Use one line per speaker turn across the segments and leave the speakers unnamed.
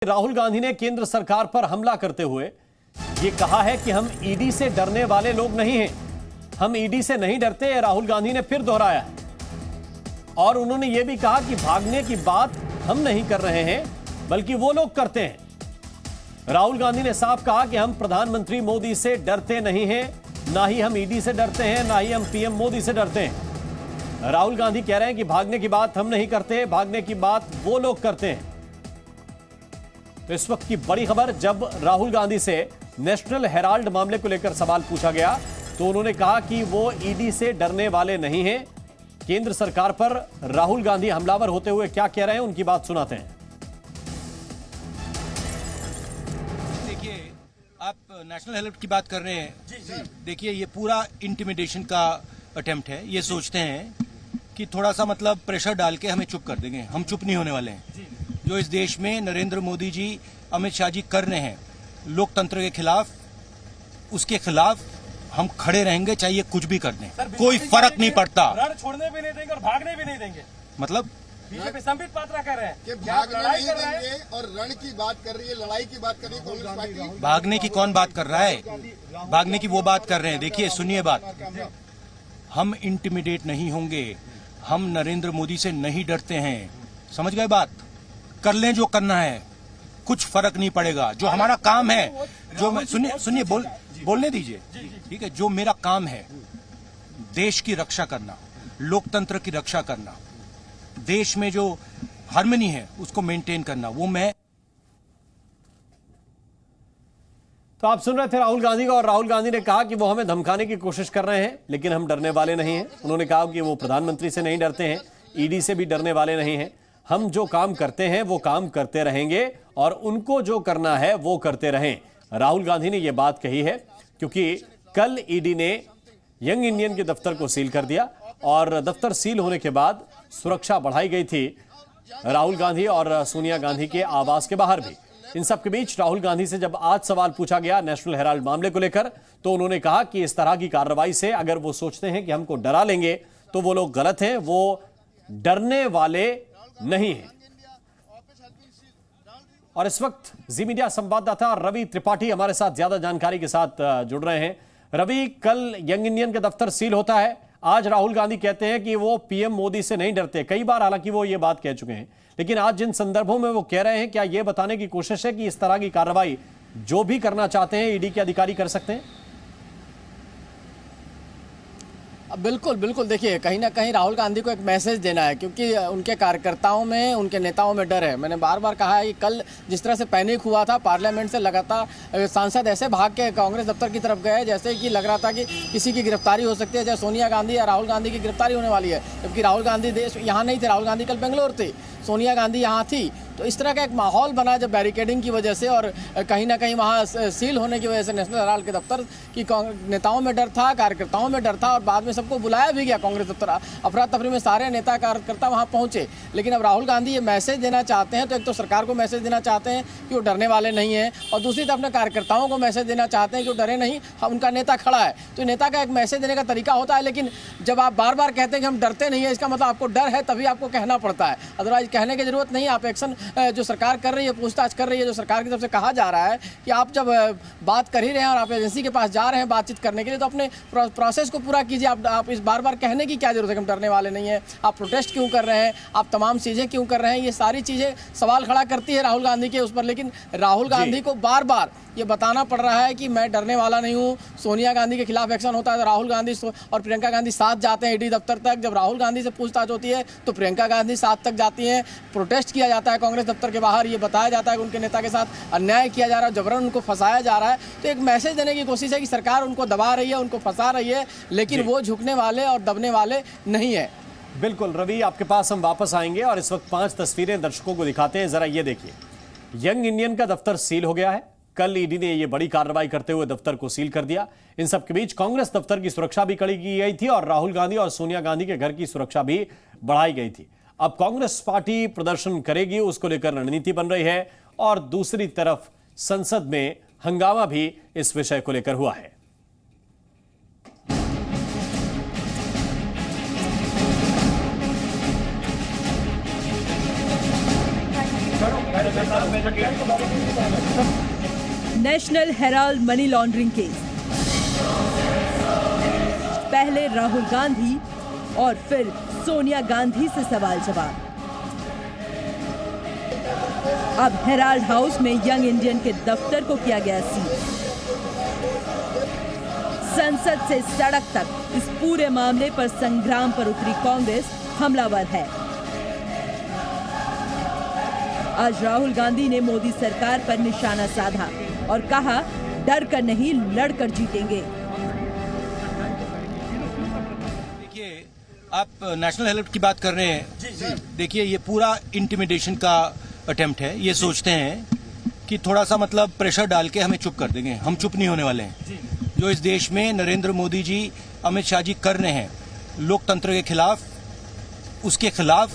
राहुल गांधी ने केंद्र सरकार पर हमला करते हुए यह कहा है कि हम ईडी से डरने वाले लोग नहीं हैं। हम ईडी से नहीं डरते, राहुल गांधी ने फिर दोहराया है। और उन्होंने यह भी कहा कि भागने की बात हम नहीं कर रहे हैं, बल्कि वो लोग करते हैं। राहुल गांधी ने साफ कहा कि हम प्रधानमंत्री मोदी से डरते नहीं हैं, ना ही हम ईडी से डरते हैं, ना ही हम पीएम मोदी से डरते हैं। राहुल गांधी कह रहे हैं कि भागने की बात हम नहीं करते, भागने की बात वो लोग करते हैं। तो इस वक्त की बड़ी खबर, जब राहुल गांधी से नेशनल हेराल्ड मामले को लेकर सवाल पूछा गया तो उन्होंने कहा कि वो ईडी से डरने वाले नहीं हैं। केंद्र सरकार पर राहुल गांधी हमलावर होते हुए क्या कह रहे हैं, उनकी बात सुनाते हैं।
देखिए, आप नेशनल हेराल्ड की बात कर रहे हैं। देखिए, ये पूरा इंटिमिडेशन का अटेम्प्ट है। ये सोचते हैं कि थोड़ा सा मतलब प्रेशर डाल के हमें चुप कर देंगे। हम चुप नहीं होने वाले हैं। जो इस देश में नरेंद्र मोदी जी, अमित शाह जी कर रहे हैं लोकतंत्र के खिलाफ, उसके खिलाफ हम खड़े रहेंगे, चाहिए कुछ भी कर दें। कोई फर्क नहीं पड़ता।
रण छोड़ने भी नहीं देंगे और भागने भी नहीं देंगे।
मतलब
बीजेपी संबित पात्रा कह रहे हैं
कि भागने नहीं देंगे और रण की बात कर रही है, लड़ाई की बात कर रही है कांग्रेस पार्टी।
भागने की कौन बात कर रहा है? भागने की वो बात कर रहे हैं। देखिए, सुनिए बात, हम इंटिमिडेट नहीं होंगे। हम नरेंद्र मोदी से नहीं डरते हैं। समझ गए बात? कर लें जो करना है, कुछ फर्क नहीं पड़ेगा। जो हमारा काम है, जो सुनिए बोलने दीजिए, ठीक है। जो मेरा काम है, देश की रक्षा करना, लोकतंत्र की रक्षा करना, देश में जो हार्मनी है उसको मेंटेन करना, वो मैं।
तो आप सुन रहे थे राहुल गांधी का, और राहुल गांधी ने कहा कि वो हमें धमकाने की कोशिश कर रहे हैं, लेकिन हम डरने वाले नहीं हैं। उन्होंने कहा कि वो प्रधानमंत्री से नहीं डरते हैं, ईडी से भी डरने वाले नहीं हैं। हम जो काम करते हैं वो काम करते रहेंगे और उनको जो करना है वो करते रहें। राहुल गांधी ने यह बात कही है क्योंकि कल ईडी ने यंग इंडियन के दफ्तर को सील कर दिया और दफ्तर सील होने के बाद सुरक्षा बढ़ाई गई थी राहुल गांधी और सोनिया गांधी के आवास के बाहर भी। इन सब के बीच राहुल गांधी से जब आज सवाल पूछा गया नेशनल हेराल्ड मामले को लेकर, तो उन्होंने कहा कि इस तरह की कार्रवाई से अगर वो सोचते हैं कि हमको डरा लेंगे तो वो लोग गलत हैं, वो डरने वाले नहीं है। और इस वक्त जी मीडिया संवाददाता रवि त्रिपाठी हमारे साथ ज्यादा जानकारी के साथ जुड़ रहे हैं। रवि, कल यंग इंडियन का दफ्तर सील होता है, आज राहुल गांधी कहते हैं कि वो पीएम मोदी से नहीं डरते। कई बार हालांकि वो ये बात कह चुके हैं, लेकिन आज जिन संदर्भों में वो कह रहे हैं, क्या ये बताने की कोशिश है कि इस तरह की कार्रवाई जो भी करना चाहते हैं ईडी के अधिकारी कर सकते हैं?
बिल्कुल बिल्कुल। देखिए, कहीं ना कहीं राहुल गांधी को एक मैसेज देना है, क्योंकि उनके कार्यकर्ताओं में, उनके नेताओं में डर है। मैंने बार बार कहा है कि कल जिस तरह से पैनिक हुआ था, पार्लियामेंट से लगातार सांसद ऐसे भाग के कांग्रेस दफ्तर की तरफ गए जैसे कि लग रहा था कि किसी की गिरफ्तारी हो सकती है, चाहे सोनिया गांधी या राहुल गांधी की गिरफ्तारी होने वाली है। जबकि राहुल गांधी देश यहाँ नहीं थे, राहुल गांधी कल बेंगलोर थे, सोनिया गांधी यहाँ थी। तो इस तरह का एक माहौल बना जब बैरिकेडिंग की वजह से और कहीं ना कहीं वहाँ सील होने की वजह से नेशनल हेराल्ड के दफ्तर की नेताओं में डर था, कार्यकर्ताओं में डर था, और बाद में सबको बुलाया भी गया कांग्रेस दफ्तर। अफरा तफरी में सारे नेता कार्यकर्ता वहाँ पहुँचे। लेकिन अब राहुल गांधी ये मैसेज देना चाहते हैं, तो एक तो सरकार को मैसेज देना चाहते हैं कि वो डरने वाले नहीं हैं, और दूसरी तरफ अपने कार्यकर्ताओं को मैसेज देना चाहते हैं कि वो डरे नहीं, उनका नेता खड़ा है। तो नेता का एक मैसेज देने का तरीका होता है, लेकिन जब आप बार बार कहते हैं कि हम डरते नहीं है, इसका मतलब आपको डर है, तभी आपको कहना पड़ता है। अदरवाइज कहने की जरूरत नहीं। आप एक्शन जो सरकार कर रही है, पूछताछ कर रही है, जो सरकार की तरफ से कहा जा रहा है कि आप जब बात कर ही रहे हैं और आप एजेंसी के पास जा रहे हैं बातचीत करने के लिए, तो अपने प्रोसेस को पूरा कीजिए। आप इस बार बार कहने की क्या जरूरत है कि हम डरने वाले नहीं है? आप प्रोटेस्ट क्यों कर रहे हैं? आप तमाम चीज़ें क्यों कर रहे हैं? ये सारी चीज़ें सवाल खड़ा करती है राहुल गांधी के उस पर। लेकिन राहुल गांधी को बार बार ये बताना पड़ रहा है कि मैं डरने वाला नहीं हूँ। सोनिया गांधी के खिलाफ एक्शन होता है तो राहुल गांधी और प्रियंका गांधी साथ जाते हैं ईडी दफ्तर तक। जब राहुल गांधी से पूछताछ होती है तो प्रियंका गांधी साथ तक जाती हैं। प्रोटेस्ट किया जाता है कांग्रेस दफ्तर के बाहर, ये बताया जाता है कि उनके नेता के साथ अन्याय किया जा रहा है, जबरन उनको फंसाया जा रहा है। तो एक मैसेज देने की कोशिश है कि सरकार उनको दबा रही है, उनको फंसा रही है, लेकिन वो झुकने वाले और दबने वाले नहीं है।
बिल्कुल रवि, आपके पास हम वापस आएंगे और इस वक्त 5 तस्वीरें दर्शकों को दिखाते हैं। जरा ये देखिए, यंग इंडियन का दफ्तर सील हो गया है। कल ईडी ने यह बड़ी कार्रवाई करते हुए दफ्तर को सील कर दिया। इन सब के बीच कांग्रेस दफ्तर की सुरक्षा भी कड़ी की गई थी और राहुल गांधी और सोनिया गांधी के घर की सुरक्षा भी बढ़ाई गई थी। अब कांग्रेस पार्टी प्रदर्शन करेगी, उसको लेकर रणनीति बन रही है, और दूसरी तरफ संसद में हंगामा भी इस विषय को लेकर हुआ है।
National Herald money laundering case, पहले राहुल गांधी और फिर सोनिया गांधी से सवाल जवाब। अब हेराल्ड हाउस में यंग इंडियन के दफ्तर को किया गया सील। संसद से सड़क तक इस पूरे मामले पर संग्राम पर उतरी कांग्रेस हमलावर है। आज राहुल गांधी ने मोदी सरकार पर निशाना साधा और कहा, डर कर नहीं लड़कर जीतेंगे।
देखिए, आप नेशनल हेराल्ड की बात कर रहे हैं। देखिए, ये पूरा इंटिमिडेशन का अटेम्प्ट है। ये सोचते हैं कि थोड़ा सा मतलब प्रेशर डाल के हमें चुप कर देंगे। हम चुप नहीं होने वाले हैं। जो इस देश में नरेंद्र मोदी जी, अमित शाह जी कर रहे हैं लोकतंत्र के खिलाफ, उसके खिलाफ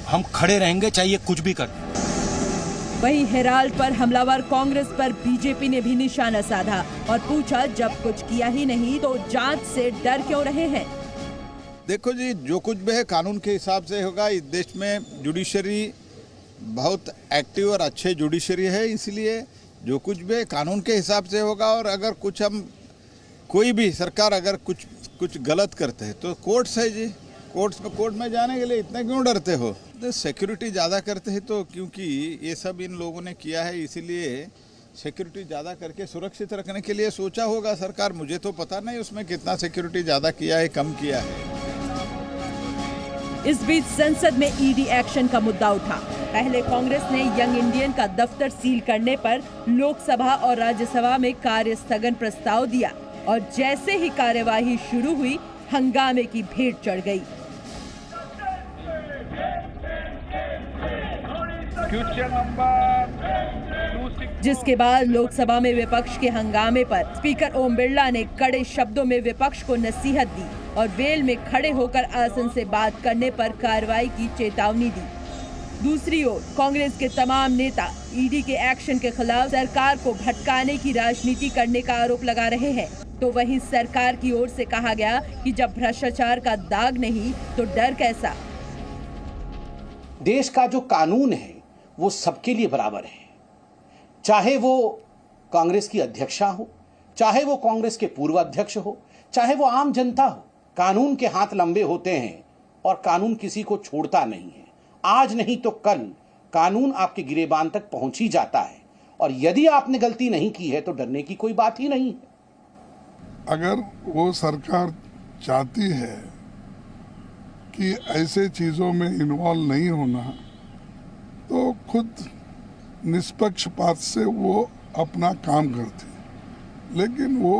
हम खड़े रहेंगे, चाहिए कुछ भी कर।
वहीं हेराल्ड पर हमलावर कांग्रेस पर बीजेपी ने भी निशाना साधा और पूछा, जब कुछ किया ही नहीं तो जांच से डर क्यों रहे हैं?
देखो जी, जो कुछ भी है कानून के हिसाब से होगा। इस देश में जुडिशरी बहुत एक्टिव और अच्छे जुडिशरी है, इसलिए जो कुछ भी कानून के हिसाब से होगा। और अगर कुछ हम कोई भी सरकार अगर कुछ गलत करते हैं तो कोर्ट्स है जी, कोर्ट में जाने के लिए इतना क्यों डरते हो? तो सिक्योरिटी ज़्यादा करते हैं तो, क्योंकि ये सब इन लोगों ने किया है, इसीलिए सिक्योरिटी ज़्यादा करके सुरक्षित रखने के लिए सोचा होगा सरकार। मुझे तो पता नहीं उसमें कितना सिक्योरिटी ज़्यादा किया है, कम किया है।
इस बीच संसद में ईडी एक्शन का मुद्दा उठा। पहले कांग्रेस ने यंग इंडियन का दफ्तर सील करने पर लोकसभा और राज्यसभा में कार्य स्थगन प्रस्ताव दिया और जैसे ही कार्यवाही शुरू हुई, हंगामे की भेंट चढ़ गई। जिसके बाद लोकसभा में विपक्ष के हंगामे पर स्पीकर ओम बिरला ने कड़े शब्दों में विपक्ष को नसीहत दी और वेल में खड़े होकर आसन से बात करने पर कार्रवाई की चेतावनी दी। दूसरी ओर कांग्रेस के तमाम नेता ईडी के एक्शन के खिलाफ सरकार को भटकाने की राजनीति करने का आरोप लगा रहे हैं। तो वहीं सरकार की ओर से कहा गया कि जब भ्रष्टाचार का दाग नहीं तो डर कैसा।
देश का जो कानून है वो सबके लिए बराबर है, चाहे वो कांग्रेस की अध्यक्षा हो, चाहे वो कांग्रेस के पूर्व अध्यक्ष हो, चाहे वो आम जनता हो। कानून के हाथ लंबे होते हैं और कानून किसी को छोड़ता नहीं है। आज नहीं तो कल कानून आपके गिरेबान तक पहुंच ही जाता है और यदि आपने गलती नहीं की है तो डरने की कोई बात ही नहीं है।
अगर वो सरकार चाहती है कि ऐसे चीजों में इन्वॉल्व नहीं होना तो खुद निष्पक्षपात से वो अपना काम करती, लेकिन वो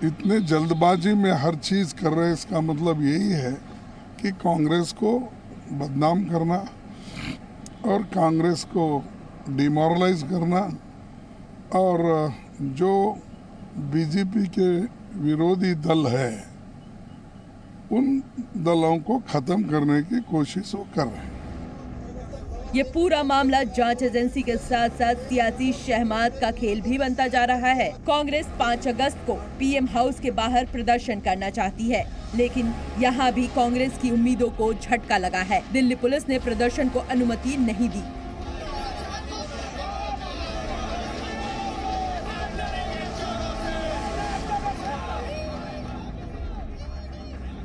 इतने जल्दबाजी में हर चीज कर रहे हैं। इसका मतलब यही है कि कांग्रेस को बदनाम करना और कांग्रेस को डिमोरलाइज करना और जो बीजेपी के विरोधी दल है उन दलों को खत्म करने की कोशिश वो कर रहे हैं।
ये पूरा मामला जांच एजेंसी के साथ साथ सियासी शहमात का खेल भी बनता जा रहा है। कांग्रेस 5 अगस्त को पीएम हाउस के बाहर प्रदर्शन करना चाहती है, लेकिन यहाँ भी कांग्रेस की उम्मीदों को झटका लगा है। दिल्ली पुलिस ने प्रदर्शन को अनुमति नहीं दी।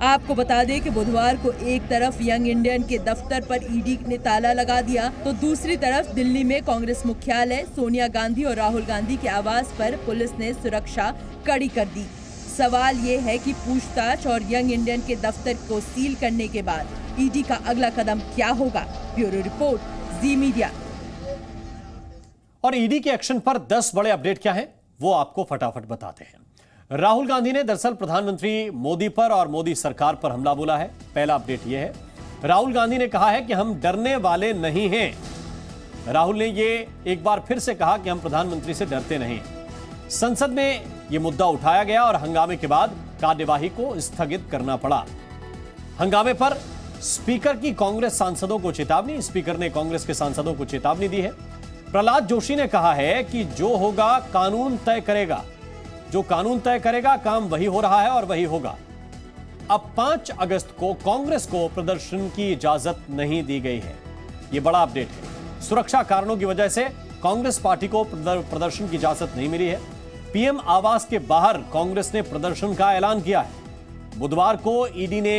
आपको बता दें कि बुधवार को एक तरफ यंग इंडियन के दफ्तर पर ईडी ने ताला लगा दिया तो दूसरी तरफ दिल्ली में कांग्रेस मुख्यालय, सोनिया गांधी और राहुल गांधी के आवास पर पुलिस ने सुरक्षा कड़ी कर दी। सवाल ये है कि पूछताछ और यंग इंडियन के दफ्तर को सील करने के बाद ईडी का अगला कदम क्या होगा। ब्यूरो रिपोर्ट, जी मीडिया।
और ईडी के एक्शन पर 10 बड़े अपडेट क्या है वो आपको फटाफट बताते हैं। राहुल गांधी ने दरअसल प्रधानमंत्री मोदी पर और मोदी सरकार पर हमला बोला है। पहला अपडेट यह है, राहुल गांधी ने कहा है कि हम डरने वाले नहीं हैं। राहुल ने यह एक बार फिर से कहा कि हम प्रधानमंत्री से डरते नहीं। संसद में यह मुद्दा उठाया गया और हंगामे के बाद कार्यवाही को स्थगित करना पड़ा। हंगामे पर स्पीकर की कांग्रेस सांसदों को चेतावनी। स्पीकर ने कांग्रेस के सांसदों को चेतावनी दी है। प्रहलाद जोशी ने कहा है कि जो होगा कानून तय करेगा, जो कानून तय करेगा काम वही हो रहा है और वही होगा। अब 5 अगस्त को कांग्रेस को प्रदर्शन की इजाजत नहीं दी गई है। यह बड़ा अपडेट है। सुरक्षा कारणों की वजह से कांग्रेस पार्टी को प्रदर्शन की इजाजत नहीं मिली है। पीएम आवास के बाहर कांग्रेस ने प्रदर्शन का ऐलान किया है। बुधवार को ईडी ने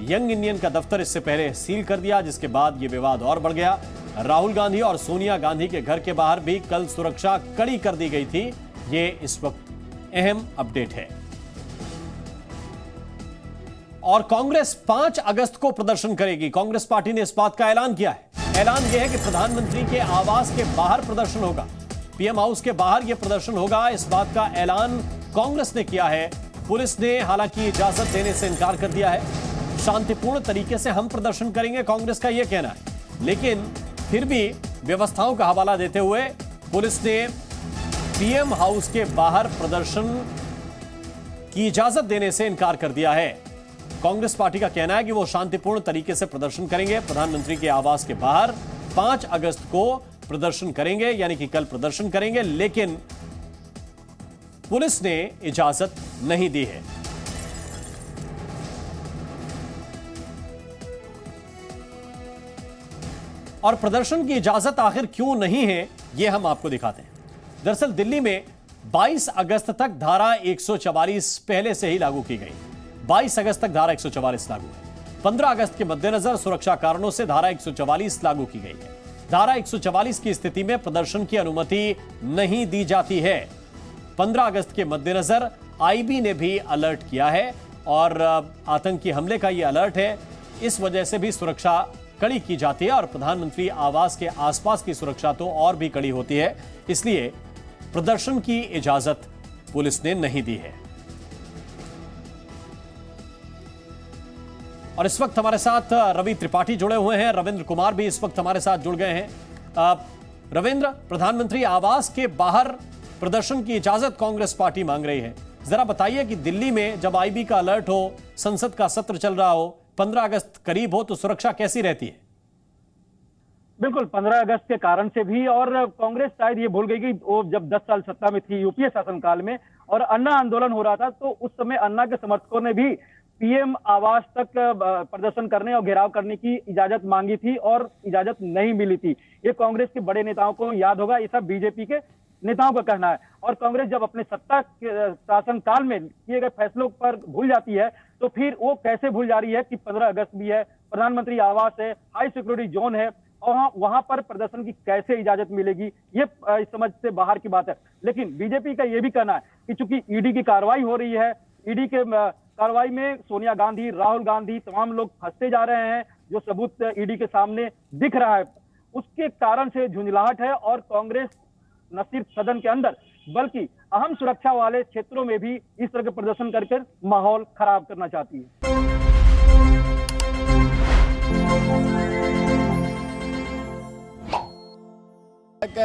यंग इंडियन का दफ्तर इससे पहले सील कर दिया, जिसके बाद यह विवाद और बढ़ गया। राहुल गांधी और सोनिया गांधी के घर के बाहर भी कल सुरक्षा कड़ी कर दी गई थी। ये इस वक्त अहम अपडेट है। और कांग्रेस 5 अगस्त को प्रदर्शन करेगी। कांग्रेस पार्टी ने इस बात का ऐलान किया है। ऐलान यह है कि प्रधानमंत्री के आवास के बाहर प्रदर्शन होगा, पीएम हाउस के बाहर यह प्रदर्शन होगा। इस बात का ऐलान कांग्रेस ने किया है। पुलिस ने हालांकि इजाजत देने से इनकार कर दिया है। शांतिपूर्ण तरीके से हम प्रदर्शन करेंगे, कांग्रेस का यह कहना है। लेकिन फिर भी व्यवस्थाओं का हवाला देते हुए पुलिस ने पीएम हाउस के बाहर प्रदर्शन की इजाजत देने से इनकार कर दिया है। कांग्रेस पार्टी का कहना है कि वो शांतिपूर्ण तरीके से प्रदर्शन करेंगे। प्रधानमंत्री के आवास के बाहर 5 अगस्त को प्रदर्शन करेंगे, यानी कि कल प्रदर्शन करेंगे, लेकिन पुलिस ने इजाजत नहीं दी है। और प्रदर्शन की इजाजत आखिर क्यों नहीं है, यह हम आपको दिखाते हैं। दरअसल दिल्ली में 22 अगस्त तक धारा 144 पहले से ही लागू की गई। 22 अगस्त तक धारा 144 लागू है। 15 अगस्त के मद्देनजर सुरक्षा कारणों से धारा 144 लागू की गई है। धारा 144 की स्थिति में प्रदर्शन की अनुमति नहीं दी जाती है। 15 अगस्त के मद्देनजर आईबी ने भी अलर्ट किया है और आतंकी हमले का यह अलर्ट है। इस वजह से भी सुरक्षा कड़ी की जाती है और प्रधानमंत्री आवास के आसपास की सुरक्षा तो और भी कड़ी होती है। इसलिए प्रदर्शन की इजाजत पुलिस ने नहीं दी है। और इस वक्त हमारे साथ रवि त्रिपाठी जुड़े हुए हैं। रविंद्र कुमार भी इस वक्त हमारे साथ जुड़ गए हैं। रविंद्र, प्रधानमंत्री आवास के बाहर प्रदर्शन की इजाजत कांग्रेस पार्टी मांग रही है। जरा बताइए कि दिल्ली में जब आईबी का अलर्ट हो, संसद का सत्र चल रहा हो, 15 अगस्त करीब हो, तो सुरक्षा कैसी रहती है?
बिल्कुल, 15 अगस्त के कारण से भी, और कांग्रेस शायद ये भूल गई कि वो जब 10 साल सत्ता में थी यूपीए शासनकाल में और अन्ना आंदोलन हो रहा था, तो उस समय अन्ना के समर्थकों ने भी पीएम आवास तक प्रदर्शन करने और घेराव करने की इजाजत मांगी थी और इजाजत नहीं मिली थी। ये कांग्रेस के बड़े नेताओं को याद होगा, ये सब बीजेपी के नेताओं का कहना है। और कांग्रेस जब अपने सत्ता शासनकाल में किए गए फैसलों पर भूल जाती है, तो फिर वो कैसे भूल जा रही है कि 15 अगस्त भी है, प्रधानमंत्री आवास है, हाई सिक्योरिटी जोन है, और वहां पर प्रदर्शन की कैसे इजाजत मिलेगी, ये समझ से बाहर की बात है। लेकिन बीजेपी का ये भी कहना है कि चूंकि ईडी की कार्रवाई हो रही है, ईडी के कार्रवाई में सोनिया गांधी, राहुल गांधी, तमाम लोग फंसते जा रहे हैं, जो सबूत ईडी के सामने दिख रहा है, उसके कारण से झुंझलाहट है। और कांग्रेस न सिर्फ सदन के अंदर बल्कि अहम सुरक्षा वाले क्षेत्रों में भी इस तरह के प्रदर्शन करके माहौल खराब करना चाहती है।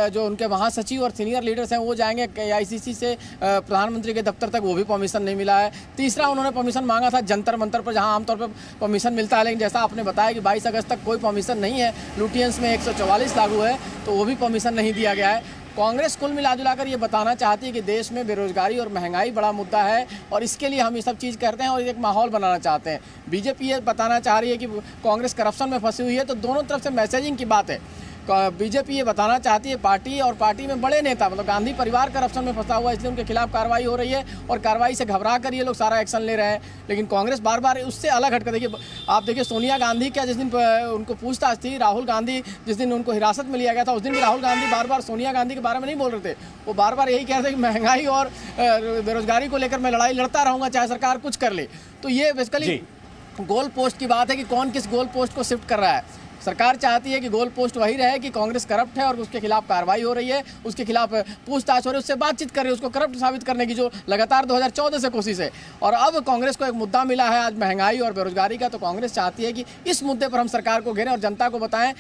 जो उनके महासचिव और सीनियर लीडर्स हैं वो जाएंगे एआईसीसी से प्रधानमंत्री के दफ्तर तक, वो भी परमिशन नहीं मिला है। तीसरा, उन्होंने परमिशन मांगा था जंतर मंतर पर, जहां आमतौर पर परमिशन मिलता है, लेकिन जैसा आपने बताया कि 22 अगस्त तक कोई परमिशन नहीं है। लुटियंस में 144 लागू है, तो वो भी परमिशन नहीं दिया गया है। कांग्रेस कुल मिलाजुलाकर ये बताना चाहती है कि देश में बेरोजगारी और महंगाई बड़ा मुद्दा है और इसके लिए हम ये सब चीज़ करते हैं और एक माहौल बनाना चाहते हैं। बीजेपी ये बताना चाह रही है कि कांग्रेस करप्शन में फंसी हुई है, तो दोनों तरफ से मैसेजिंग की बात है। बीजेपी ये बताना चाहती है पार्टी और पार्टी में बड़े नेता, मतलब गांधी परिवार करप्शन में फंसा हुआ है, इसलिए उनके खिलाफ कार्रवाई हो रही है और कार्रवाई से घबरा कर ये लोग सारा एक्शन ले रहे हैं। लेकिन कांग्रेस बार बार उससे अलग हटकर, देखिए आप देखिए सोनिया गांधी का जिस दिन उनको पूछताछ थी, राहुल गांधी जिस दिन उनको हिरासत में लिया गया था, उस दिन भी राहुल गांधी बार बार सोनिया गांधी के बारे में नहीं बोल रहे थे। वो बार बार यही कह रहे थे कि महंगाई और बेरोजगारी को लेकर मैं लड़ाई लड़ता रहूँगा चाहे सरकार कुछ कर ले। तो ये बेसिकली गोल पोस्ट की बात है कि कौन किस गोल पोस्ट को शिफ्ट कर रहा है। सरकार चाहती है कि गोल पोस्ट वही रहे कि कांग्रेस करप्ट है और उसके खिलाफ कार्रवाई हो रही है, उसके खिलाफ पूछताछ हो रही है, उससे बातचीत कर रही है, उसको करप्ट साबित करने की जो लगातार 2014 से कोशिश है। और अब कांग्रेस को एक मुद्दा मिला है आज महंगाई और बेरोजगारी का, तो कांग्रेस चाहती है कि इस मुद्दे पर हम सरकार को घेरें और जनता को बताएं।